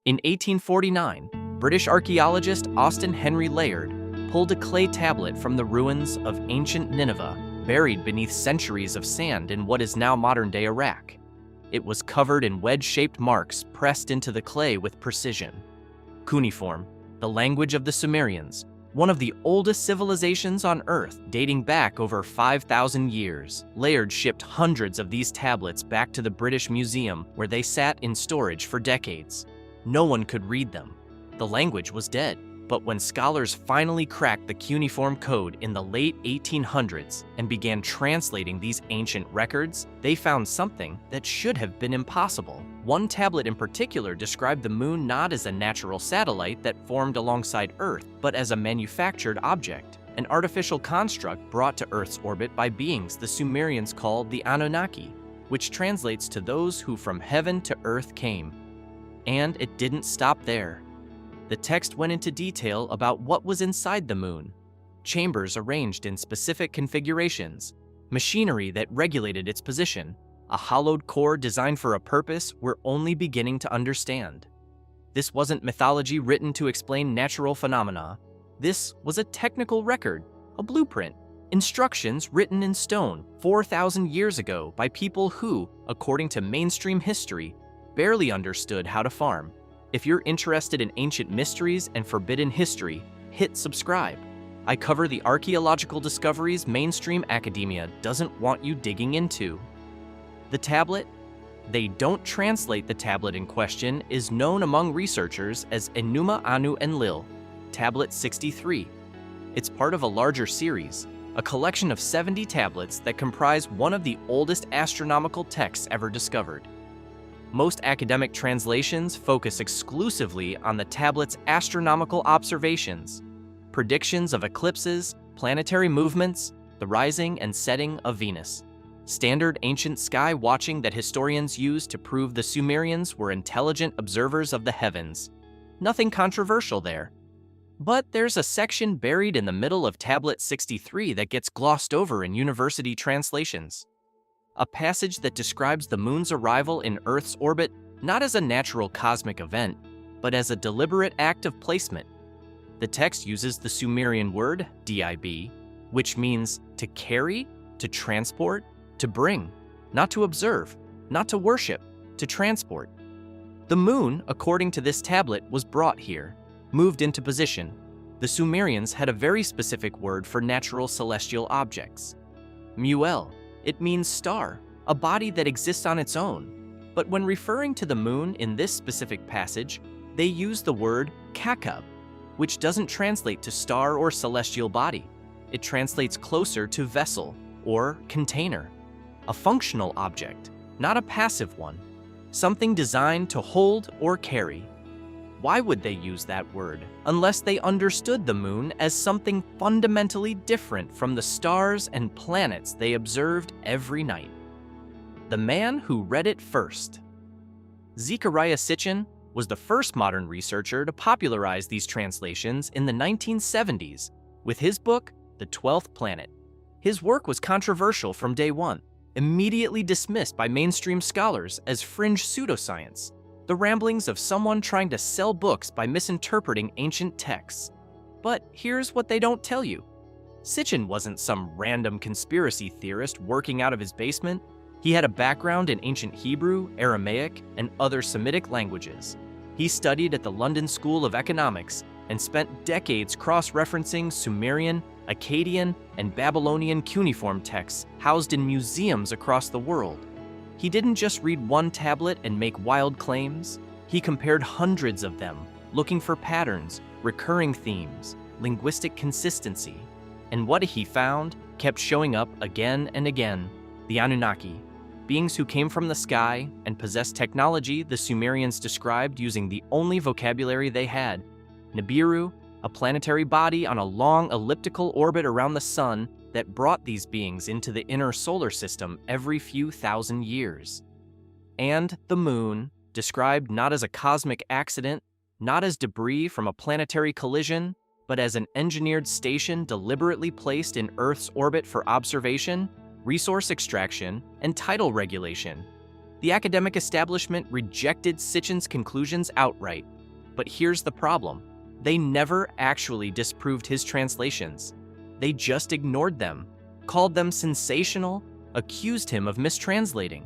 In 1849, British archaeologist Austen Henry Layard pulled a clay tablet from the ruins of ancient Nineveh, buried beneath centuries of sand in what is now modern-day Iraq. It was covered in wedge-shaped marks pressed into the clay with precision. Cuneiform, the language of the Sumerians, one of the oldest civilizations on Earth, dating back over 5,000 years. Layard shipped hundreds of these tablets back to the British Museum, where they sat in storage for decades. No one could read them. The language was dead. But when scholars finally cracked the cuneiform code in the late 1800s and began translating these ancient records, they found something that should have been impossible. One tablet in particular described the moon not as a natural satellite that formed alongside Earth, but as a manufactured object, an artificial construct brought to Earth's orbit by beings the Sumerians called the Anunnaki, which translates to those who from heaven to earth came. And it didn't stop there. The text went into detail about what was inside the moon: chambers arranged in specific configurations, machinery that regulated its position, a hollowed core designed for a purpose we're only beginning to understand. This wasn't mythology written to explain natural phenomena. This was a technical record, a blueprint, instructions written in stone 4,000 years ago by people who, according to mainstream history, barely understood how to farm. If you're interested in ancient mysteries and forbidden history, hit subscribe. I cover the archaeological discoveries mainstream academia doesn't want you digging into. The tablet? They don't translate the tablet in question is known among researchers as Enuma Anu Enlil, Tablet 63. It's part of a larger series, a collection of 70 tablets that comprise one of the oldest astronomical texts ever discovered. Most academic translations focus exclusively on the tablet's astronomical observations, predictions of eclipses, planetary movements, the rising and setting of Venus, standard ancient sky watching that historians use to prove the Sumerians were intelligent observers of the heavens. Nothing controversial there. But there's a section buried in the middle of Tablet 63 that gets glossed over in university translations. A passage that describes the moon's arrival in Earth's orbit not as a natural cosmic event, but as a deliberate act of placement. The text uses the Sumerian word, dib, which means to carry, to transport, to bring, not to observe, not to worship, to transport. The moon, according to this tablet, was brought here, moved into position. The Sumerians had a very specific word for natural celestial objects. Muel. It means star, a body that exists on its own. But when referring to the moon in this specific passage, they use the word kakab, which doesn't translate to star or celestial body. It translates closer to vessel or container, a functional object, not a passive one, something designed to hold or carry. Why would they use that word unless they understood the moon as something fundamentally different from the stars and planets they observed every night? The man who read it first. Zecharia Sitchin was the first modern researcher to popularize these translations in the 1970s with his book, The 12th Planet. His work was controversial from day one, immediately dismissed by mainstream scholars as fringe pseudoscience, the ramblings of someone trying to sell books by misinterpreting ancient texts. But here's what they don't tell you. Sitchin wasn't some random conspiracy theorist working out of his basement. He had a background in ancient Hebrew, Aramaic, and other Semitic languages. He studied at the London School of Economics and spent decades cross-referencing Sumerian, Akkadian, and Babylonian cuneiform texts housed in museums across the world. He didn't just read one tablet and make wild claims. He compared hundreds of them, looking for patterns, recurring themes, linguistic consistency. And what he found kept showing up again and again: the Anunnaki, beings who came from the sky and possessed technology the Sumerians described using the only vocabulary they had. Nibiru, a planetary body on a long elliptical orbit around the sun that brought these beings into the inner solar system every few thousand years. And the moon, described not as a cosmic accident, not as debris from a planetary collision, but as an engineered station deliberately placed in Earth's orbit for observation, resource extraction, and tidal regulation. The academic establishment rejected Sitchin's conclusions outright, But here's the problem. They never actually disproved his translations. They just ignored them, called them sensational, accused him of mistranslating.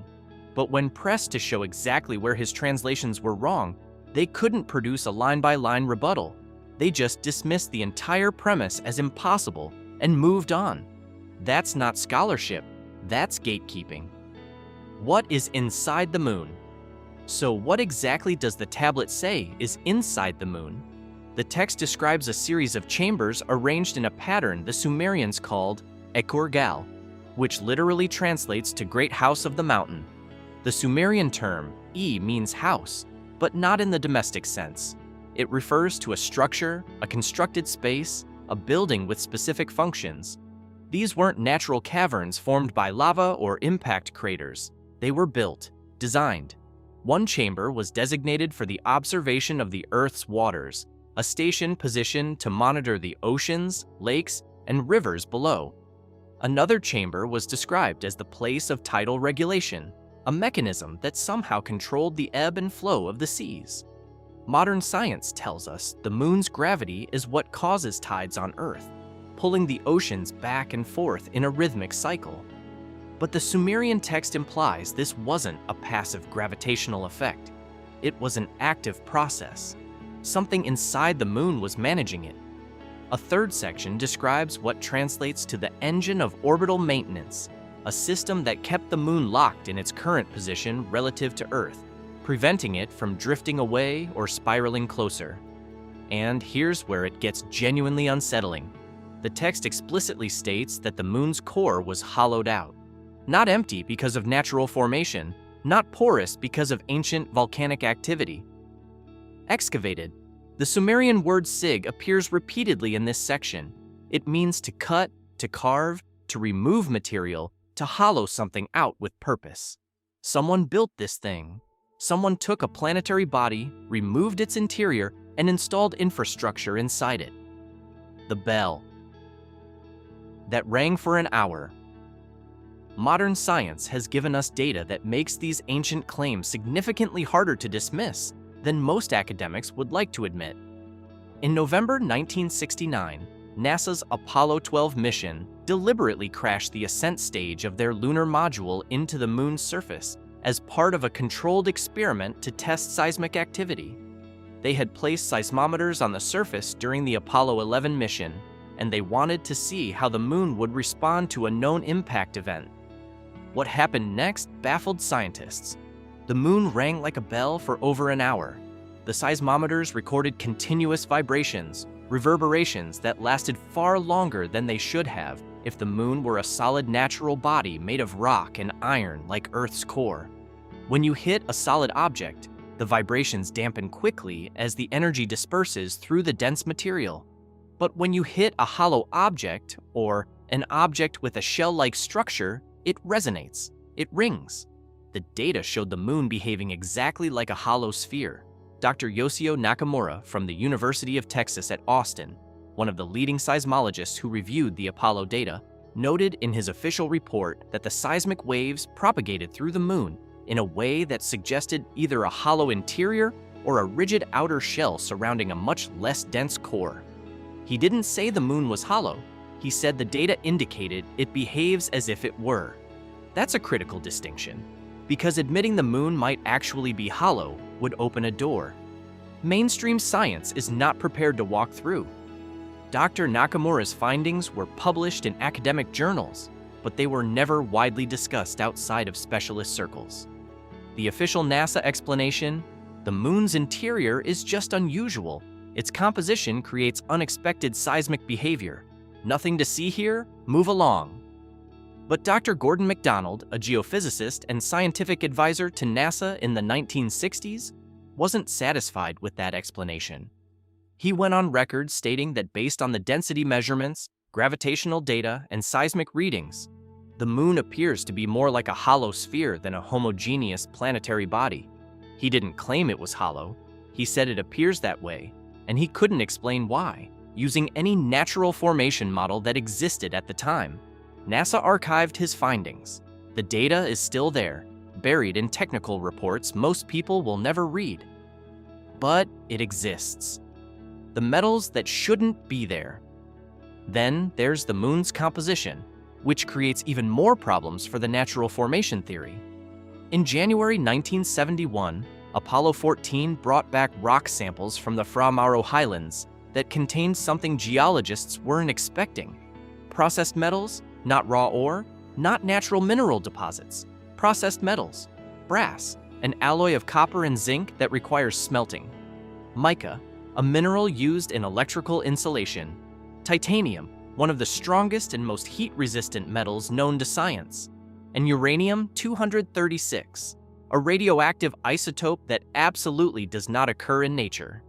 But when pressed to show exactly where his translations were wrong, they couldn't produce a line-by-line rebuttal. They just dismissed the entire premise as impossible and moved on. That's not scholarship, that's gatekeeping. What is inside the moon? So what exactly does the tablet say is inside the moon? The text describes a series of chambers arranged in a pattern the Sumerians called Ekur-gal, which literally translates to Great House of the Mountain. The Sumerian term means house, but not in the domestic sense. It refers to a structure, a constructed space, a building with specific functions. These weren't natural caverns formed by lava or impact craters. They were built, designed. One chamber was designated for the observation of the Earth's waters, a station positioned to monitor the oceans, lakes, and rivers below. Another chamber was described as the place of tidal regulation, a mechanism that somehow controlled the ebb and flow of the seas. Modern science tells us the moon's gravity is what causes tides on Earth, pulling the oceans back and forth in a rhythmic cycle. But the Sumerian text implies this wasn't a passive gravitational effect. It was an active process. Something inside the moon was managing it. A third section describes what translates to the engine of orbital maintenance, a system that kept the moon locked in its current position relative to Earth, preventing it from drifting away or spiraling closer. And here's where it gets genuinely unsettling. The text explicitly states that the moon's core was hollowed out. Not empty because of natural formation, not porous because of ancient volcanic activity. Excavated. The Sumerian word sig appears repeatedly in this section. It means to cut, to carve, to remove material, to hollow something out with purpose. Someone built this thing. Someone took a planetary body, removed its interior, and installed infrastructure inside it. The bell that rang for an hour. Modern science has given us data that makes these ancient claims significantly harder to dismiss than most academics would like to admit. In November 1969, NASA's Apollo 12 mission deliberately crashed the ascent stage of their lunar module into the moon's surface as part of a controlled experiment to test seismic activity. They had placed seismometers on the surface during the Apollo 11 mission, and they wanted to see how the moon would respond to a known impact event. What happened next baffled scientists. The moon rang like a bell for over an hour. The seismometers recorded continuous vibrations, reverberations that lasted far longer than they should have if the moon were a solid natural body made of rock and iron like Earth's core. When you hit a solid object, the vibrations dampen quickly as the energy disperses through the dense material. But when you hit a hollow object, or an object with a shell-like structure, it resonates, it rings. The data showed the moon behaving exactly like a hollow sphere. Dr. Yoshio Nakamura from the University of Texas at Austin, one of the leading seismologists who reviewed the Apollo data, noted in his official report that the seismic waves propagated through the moon in a way that suggested either a hollow interior or a rigid outer shell surrounding a much less dense core. He didn't say the moon was hollow. He said the data indicated it behaves as if it were. That's a critical distinction, because admitting the moon might actually be hollow would open a door mainstream science is not prepared to walk through. Dr. Nakamura's findings were published in academic journals, but they were never widely discussed outside of specialist circles. The official NASA explanation: the moon's interior is just unusual. Its composition creates unexpected seismic behavior. Nothing to see here? Move along. But Dr. Gordon MacDonald, a geophysicist and scientific advisor to NASA in the 1960s, wasn't satisfied with that explanation. He went on record stating that based on the density measurements, gravitational data, and seismic readings, the moon appears to be more like a hollow sphere than a homogeneous planetary body. He didn't claim it was hollow. He said it appears that way, and he couldn't explain why, using any natural formation model that existed at the time. NASA archived his findings. The data is still there, buried in technical reports most people will never read. but it exists. The metals that shouldn't be there. Then there's the moon's composition, which creates even more problems for the natural formation theory. In January 1971, Apollo 14 brought back rock samples from the Fra Mauro Highlands that contained something geologists weren't expecting. Processed metals, not raw ore, not natural mineral deposits. Processed metals, brass, an alloy of copper and zinc that requires smelting. Mica, a mineral used in electrical insulation. Titanium, one of the strongest and most heat-resistant metals known to science. And uranium-236, a radioactive isotope that absolutely does not occur in nature.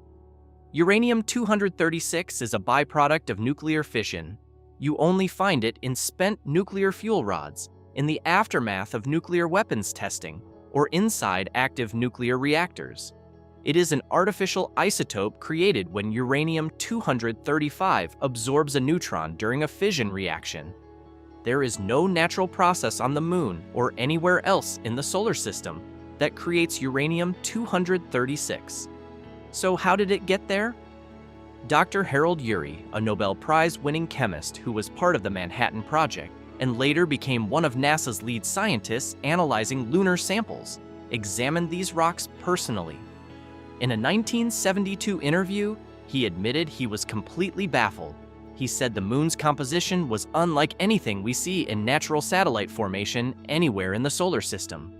Uranium-236 is a byproduct of nuclear fission. You only find it in spent nuclear fuel rods, in the aftermath of nuclear weapons testing, or inside active nuclear reactors. It is an artificial isotope created when uranium-235 absorbs a neutron during a fission reaction. There is no natural process on the moon or anywhere else in the solar system that creates uranium-236. So how did it get there? Dr. Harold Urey, a Nobel Prize-winning chemist who was part of the Manhattan Project and later became one of NASA's lead scientists analyzing lunar samples, examined these rocks personally. In a 1972 interview, he admitted he was completely baffled. He said the moon's composition was unlike anything we see in natural satellite formation anywhere in the solar system.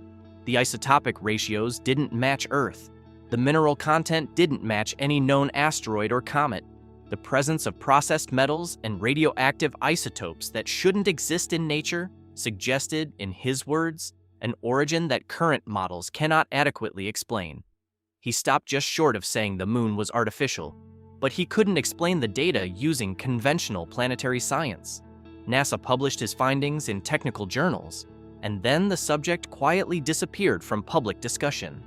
The isotopic ratios didn't match Earth. The mineral content didn't match any known asteroid or comet. The presence of processed metals and radioactive isotopes that shouldn't exist in nature suggested, in his words, an origin that current models cannot adequately explain. He stopped just short of saying the moon was artificial, but he couldn't explain the data using conventional planetary science. NASA published his findings in technical journals, and then the subject quietly disappeared from public discussion.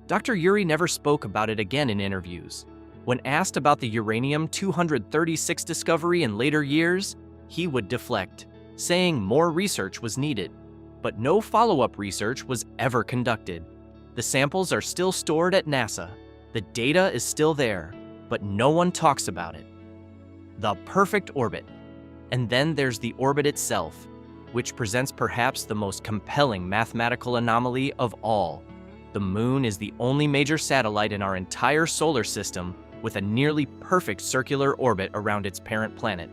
Dr. Urey never spoke about it again in interviews. When asked about the uranium-236 discovery in later years, he would deflect, saying more research was needed. But no follow-up research was ever conducted. The samples are still stored at NASA. The data is still there, but no one talks about it. The perfect orbit. And then there's the orbit itself, which presents perhaps the most compelling mathematical anomaly of all. The moon is the only major satellite in our entire solar system with a nearly perfect circular orbit around its parent planet.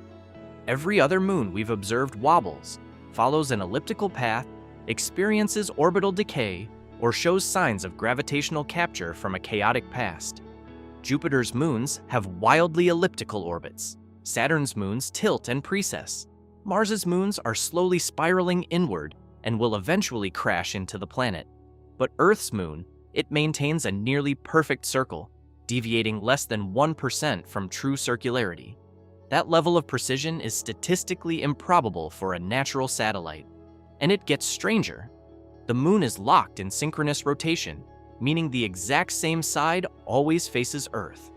Every other moon we've observed wobbles, follows an elliptical path, experiences orbital decay, or shows signs of gravitational capture from a chaotic past. Jupiter's moons have wildly elliptical orbits. Saturn's moons tilt and precess. Mars's moons are slowly spiraling inward and will eventually crash into the planet. But Earth's moon, it maintains a nearly perfect circle, deviating less than 1% from true circularity. That level of precision is statistically improbable for a natural satellite. And it gets stranger. The moon is locked in synchronous rotation, meaning the exact same side always faces Earth.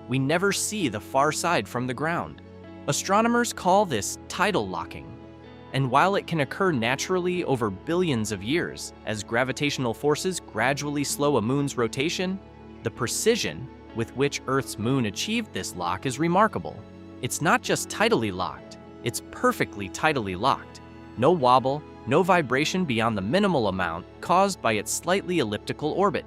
We never see the far side from the ground. Astronomers call this tidal locking. And while it can occur naturally over billions of years as gravitational forces gradually slow a moon's rotation, the precision with which Earth's moon achieved this lock is remarkable. It's not just tidally locked, it's perfectly tidally locked. No wobble, no vibration beyond the minimal amount caused by its slightly elliptical orbit.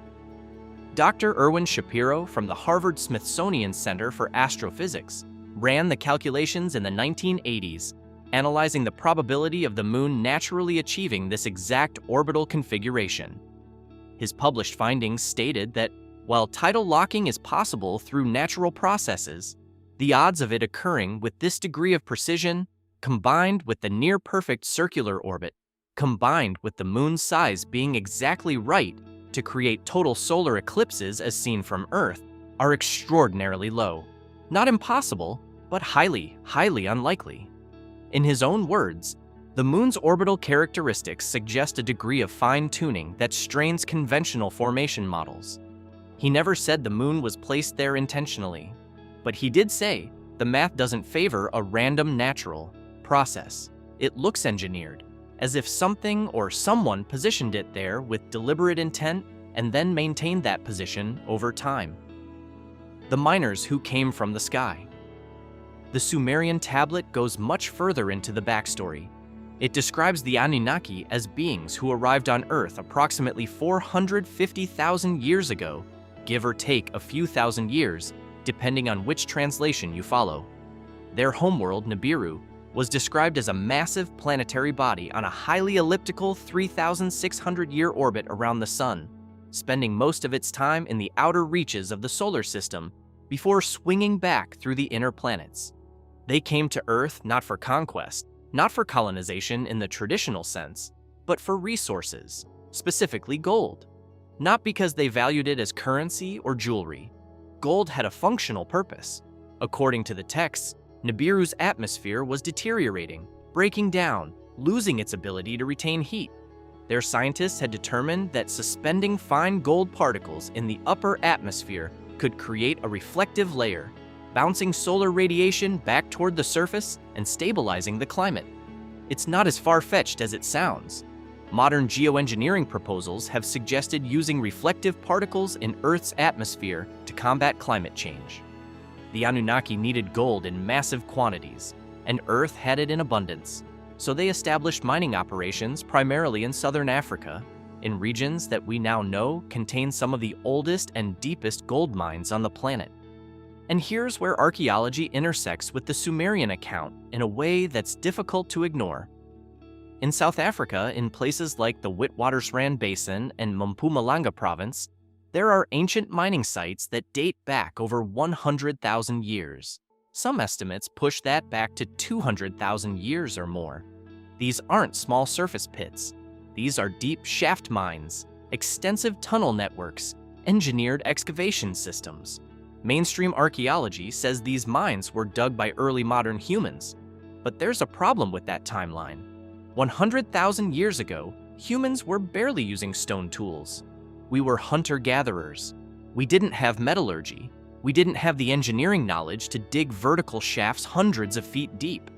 Dr. Erwin Shapiro from the Harvard-Smithsonian Center for Astrophysics ran the calculations in the 1980s, analyzing the probability of the moon naturally achieving this exact orbital configuration. His published findings stated that while tidal locking is possible through natural processes, the odds of it occurring with this degree of precision, combined with the near-perfect circular orbit, combined with the moon's size being exactly right to create total solar eclipses as seen from Earth, are extraordinarily low. Not impossible, but highly, highly unlikely. In his own words, the moon's orbital characteristics suggest a degree of fine-tuning that strains conventional formation models. He never said the moon was placed there intentionally, but he did say the math doesn't favor a random natural process. It looks engineered, as if something or someone positioned it there with deliberate intent and then maintained that position over time. the miners who came from the sky. The Sumerian tablet goes much further into the backstory. It describes the Anunnaki as beings who arrived on Earth approximately 450,000 years ago, give or take a few thousand years, depending on which translation you follow. Their homeworld, Nibiru, was described as a massive planetary body on a highly elliptical 3,600-year orbit around the Sun, spending most of its time in the outer reaches of the solar system before swinging back through the inner planets. They came to Earth not for conquest, not for colonization in the traditional sense, but for resources, specifically gold. Not because they valued it as currency or jewelry. Gold had a functional purpose. According to the texts, Nibiru's atmosphere was deteriorating, breaking down, losing its ability to retain heat. Their scientists had determined that suspending fine gold particles in the upper atmosphere could create a reflective layer, bouncing solar radiation back toward the surface and stabilizing the climate. It's not as far-fetched as it sounds. Modern geoengineering proposals have suggested using reflective particles in Earth's atmosphere to combat climate change. The Anunnaki needed gold in massive quantities, and Earth had it in abundance, so they established mining operations primarily in southern Africa, in regions that we now know contain some of the oldest and deepest gold mines on the planet. And here's where archaeology intersects with the Sumerian account in a way that's difficult to ignore. In South Africa, in places like the Witwatersrand Basin and Mpumalanga province, there are ancient mining sites that date back over 100,000 years. Some estimates push that back to 200,000 years or more. These aren't small surface pits. These are deep shaft mines, extensive tunnel networks, engineered excavation systems. Mainstream archaeology says these mines were dug by early modern humans, but there's a problem with that timeline. 100,000 years ago, humans were barely using stone tools. We were hunter-gatherers. We didn't have metallurgy. We didn't have the engineering knowledge to dig vertical shafts hundreds of feet deep.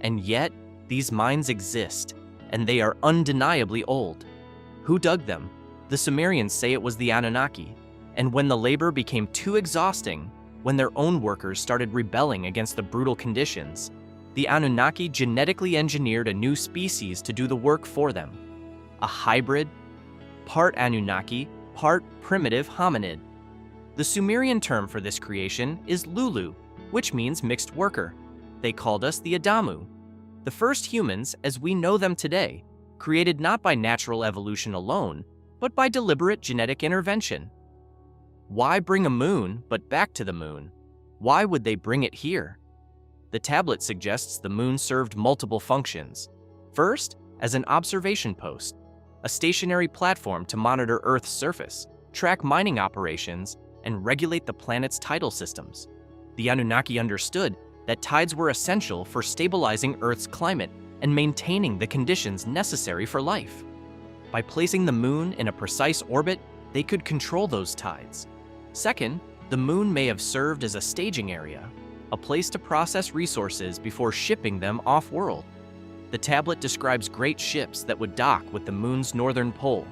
And yet, these mines exist, and they are undeniably old. Who dug them? The Sumerians say it was the Anunnaki. And when the labor became too exhausting, when their own workers started rebelling against the brutal conditions, the Anunnaki genetically engineered a new species to do the work for them. A hybrid, part Anunnaki, part primitive hominid. The Sumerian term for this creation is Lulu, which means mixed worker. They called us the Adamu. The first humans, as we know them today, created not by natural evolution alone, but by deliberate genetic intervention. Why bring a moon, but back to the moon? Why would they bring it here? The tablet suggests the moon served multiple functions. First, as an observation post, a stationary platform to monitor Earth's surface, track mining operations, and regulate the planet's tidal systems. The Anunnaki understood that tides were essential for stabilizing Earth's climate and maintaining the conditions necessary for life. By placing the moon in a precise orbit, they could control those tides. Second, the moon may have served as a staging area, a place to process resources before shipping them off-world. The tablet describes great ships that would dock with the moon's northern pole,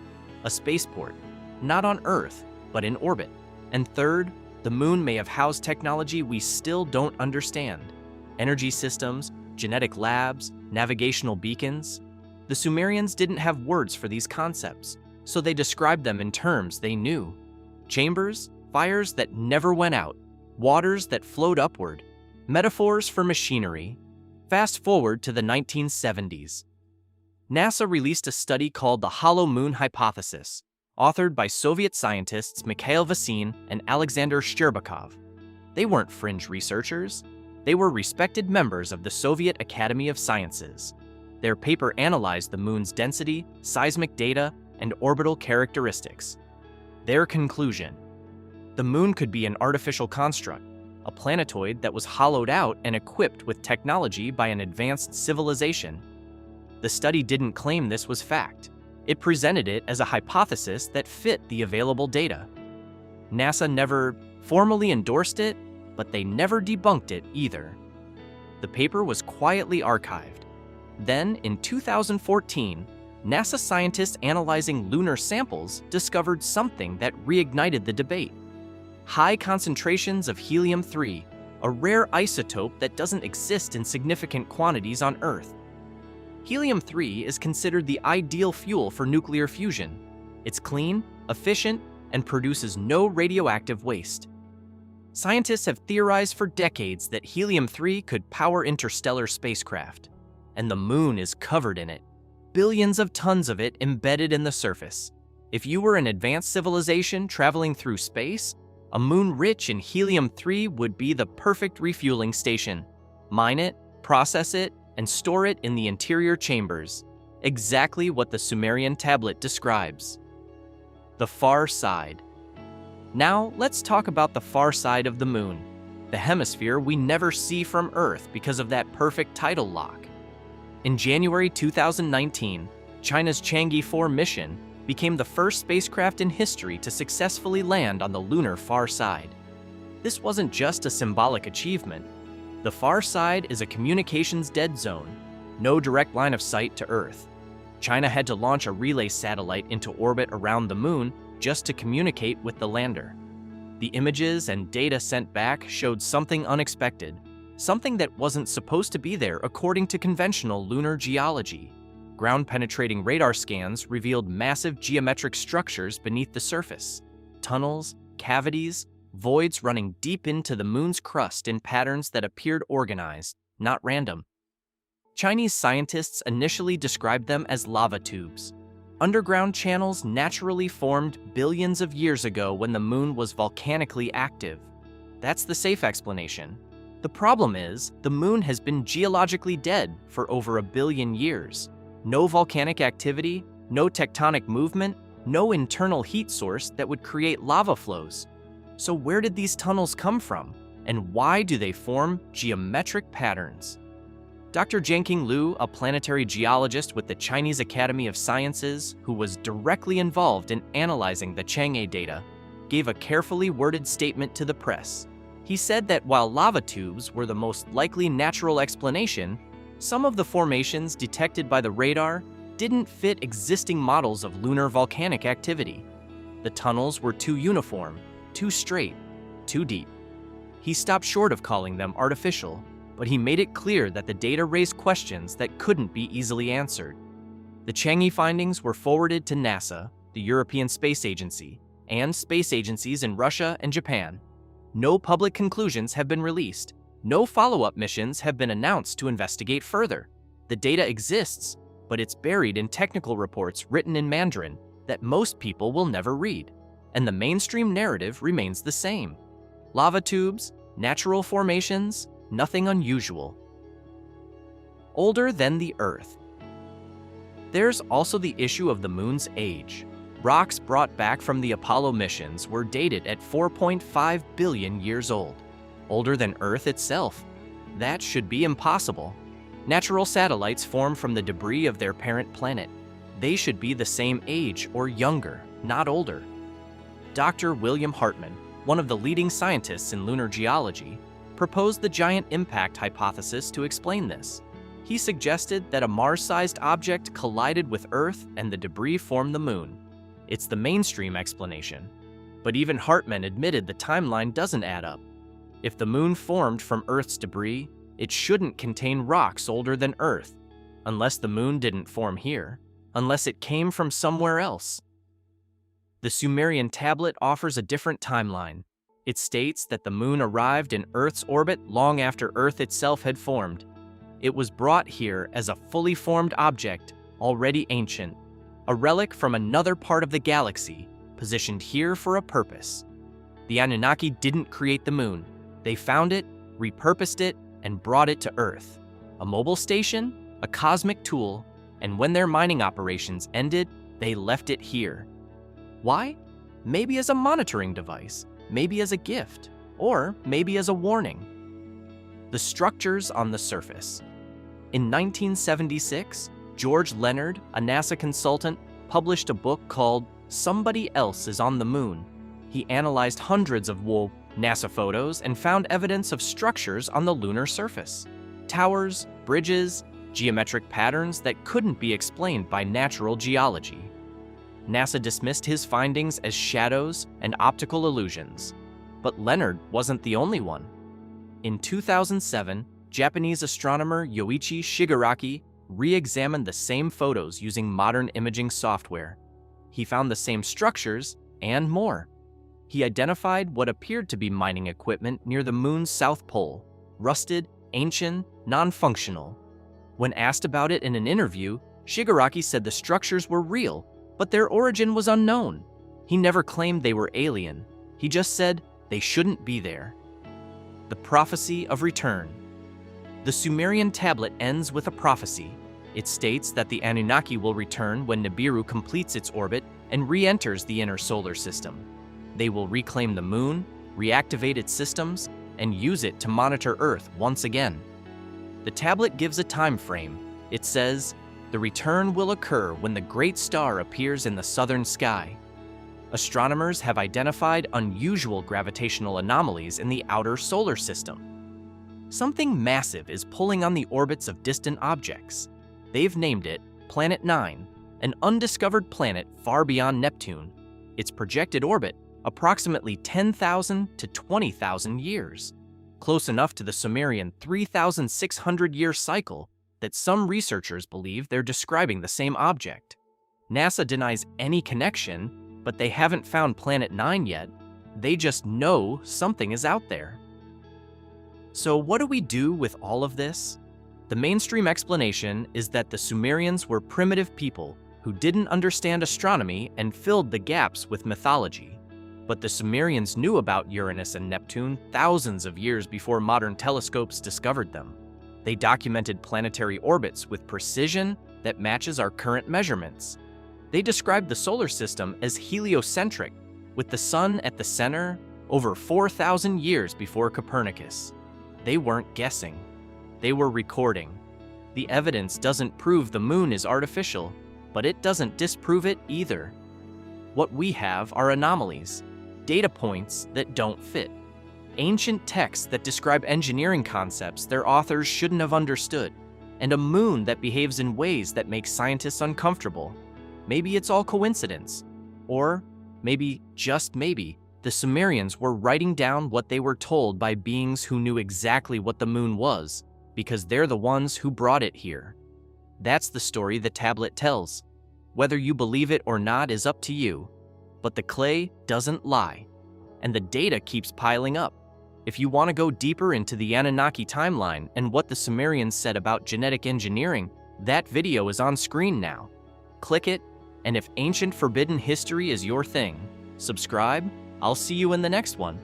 a spaceport, not on Earth, but in orbit. And third, the moon may have housed technology we still don't understand. Energy systems, genetic labs, navigational beacons. The Sumerians didn't have words for these concepts, so they described them in terms they knew. Chambers, fires that never went out, waters that flowed upward, metaphors for machinery. Fast forward to the 1970s. NASA released a study called the Hollow Moon Hypothesis, authored by Soviet scientists Mikhail Vasin and Alexander Shcherbakov. They weren't fringe researchers. They were respected members of the Soviet Academy of Sciences. Their paper analyzed the moon's density, seismic data, and orbital characteristics. Their conclusion: the moon could be an artificial construct, a planetoid that was hollowed out and equipped with technology by an advanced civilization. The study didn't claim this was fact. It presented it as a hypothesis that fit the available data. NASA never formally endorsed it, but they never debunked it either. The paper was quietly archived. Then, in 2014, NASA scientists analyzing lunar samples discovered something that reignited the debate. high concentrations of helium-3, a rare isotope that doesn't exist in significant quantities on Earth. Helium-3 is considered the ideal fuel for nuclear fusion. It's clean, efficient, and produces no radioactive waste. Scientists have theorized for decades that helium-3 could power interstellar spacecraft, and the moon is covered in it. Billions of tons of it embedded in the surface. If you were an advanced civilization traveling through space, a moon rich in helium-3 would be the perfect refueling station. Mine it, process it, and store it in the interior chambers. Exactly what the Sumerian tablet describes. The far side. Now, let's talk about the far side of the moon, the hemisphere we never see from Earth because of that perfect tidal lock. In January 2019, China's Chang'e 4 mission became the first spacecraft in history to successfully land on the lunar far side. This wasn't just a symbolic achievement. The far side is a communications dead zone, no direct line of sight to Earth. China had to launch a relay satellite into orbit around the moon just to communicate with the lander. The images and data sent back showed something unexpected, something that wasn't supposed to be there according to conventional lunar geology. Ground-penetrating radar scans revealed massive geometric structures beneath the surface, tunnels, cavities, voids running deep into the moon's crust in patterns that appeared organized, not random. Chinese scientists initially described them as lava tubes, underground channels naturally formed billions of years ago when the moon was volcanically active. That's the safe explanation. The problem is, the moon has been geologically dead for over 1 billion years. No volcanic activity, no tectonic movement, no internal heat source that would create lava flows. So where did these tunnels come from? And why do they form geometric patterns? Dr. Jianqing Liu, a planetary geologist with the Chinese Academy of Sciences who was directly involved in analyzing the Chang'e data, gave a carefully worded statement to the press. He said that while lava tubes were the most likely natural explanation, some of the formations detected by the radar didn't fit existing models of lunar volcanic activity. The tunnels were too uniform, too straight, too deep. He stopped short of calling them artificial, but he made it clear that the data raised questions that couldn't be easily answered. The Chang'e findings were forwarded to NASA, the European Space Agency, and space agencies in Russia and Japan. No public conclusions have been released. No follow-up missions have been announced to investigate further. The data exists, but it's buried in technical reports written in Mandarin that most people will never read, and the mainstream narrative remains the same. Lava tubes, natural formations, nothing unusual. Older than the Earth. There's also the issue of the moon's age. Rocks brought back from the Apollo missions were dated at 4.5 billion years old. Older than Earth itself. That should be impossible. Natural satellites form from the debris of their parent planet. They should be the same age or younger, not older. Dr. William Hartmann, one of the leading scientists in lunar geology, proposed the giant impact hypothesis to explain this. He suggested that a Mars-sized object collided with Earth and the debris formed the moon. It's the mainstream explanation. But even Hartmann admitted the timeline doesn't add up. If the moon formed from Earth's debris, it shouldn't contain rocks older than Earth, unless the moon didn't form here, unless it came from somewhere else. The Sumerian tablet offers a different timeline. It states that the moon arrived in Earth's orbit long after Earth itself had formed. It was brought here as a fully formed object, already ancient, a relic from another part of the galaxy, positioned here for a purpose. The Anunnaki didn't create the moon. They found it, repurposed it, and brought it to Earth. A mobile station, a cosmic tool, and when their mining operations ended, they left it here. Why? Maybe as a monitoring device, maybe as a gift, or maybe as a warning. The structures on the surface. In 1976, George Leonard, a NASA consultant, published a book called Somebody Else is on the Moon. He analyzed hundreds of NASA photos and found evidence of structures on the lunar surface. Towers, bridges, geometric patterns that couldn't be explained by natural geology. NASA dismissed his findings as shadows and optical illusions. But Leonard wasn't the only one. In 2007, Japanese astronomer Yoichi Shigaraki re-examined the same photos using modern imaging software. He found the same structures and more. He identified what appeared to be mining equipment near the moon's south pole, rusted, ancient, non-functional. When asked about it in an interview, Shigaraki said the structures were real, but their origin was unknown. He never claimed they were alien. He just said they shouldn't be there. The prophecy of return. The Sumerian tablet ends with a prophecy. It states that the Anunnaki will return when Nibiru completes its orbit and re-enters the inner solar system. They will reclaim the moon, reactivate its systems, and use it to monitor Earth once again. The tablet gives a time frame. It says, "The return will occur when the great star appears in the southern sky." Astronomers have identified unusual gravitational anomalies in the outer solar system. Something massive is pulling on the orbits of distant objects. They've named it Planet 9, an undiscovered planet far beyond Neptune. Its projected orbit, approximately 10,000 to 20,000 years, close enough to the Sumerian 3,600-year cycle that some researchers believe they're describing the same object. NASA denies any connection, but they haven't found Planet 9 yet. They just know something is out there. So what do we do with all of this? The mainstream explanation is that the Sumerians were primitive people who didn't understand astronomy and filled the gaps with mythology. But the Sumerians knew about Uranus and Neptune thousands of years before modern telescopes discovered them. They documented planetary orbits with precision that matches our current measurements. They described the solar system as heliocentric, with the sun at the center over 4,000 years before Copernicus. They weren't guessing. They were recording. The evidence doesn't prove the moon is artificial, but it doesn't disprove it either. What we have are anomalies, data points that don't fit, ancient texts that describe engineering concepts their authors shouldn't have understood, and a moon that behaves in ways that make scientists uncomfortable. Maybe it's all coincidence. Or maybe, just maybe, the Sumerians were writing down what they were told by beings who knew exactly what the moon was, because they're the ones who brought it here. That's the story the tablet tells. Whether you believe it or not is up to you. But the clay doesn't lie, and the data keeps piling up. If you want to go deeper into the Anunnaki timeline and what the Sumerians said about genetic engineering, that video is on screen now. Click it, and if ancient forbidden history is your thing, subscribe. I'll see you in the next one.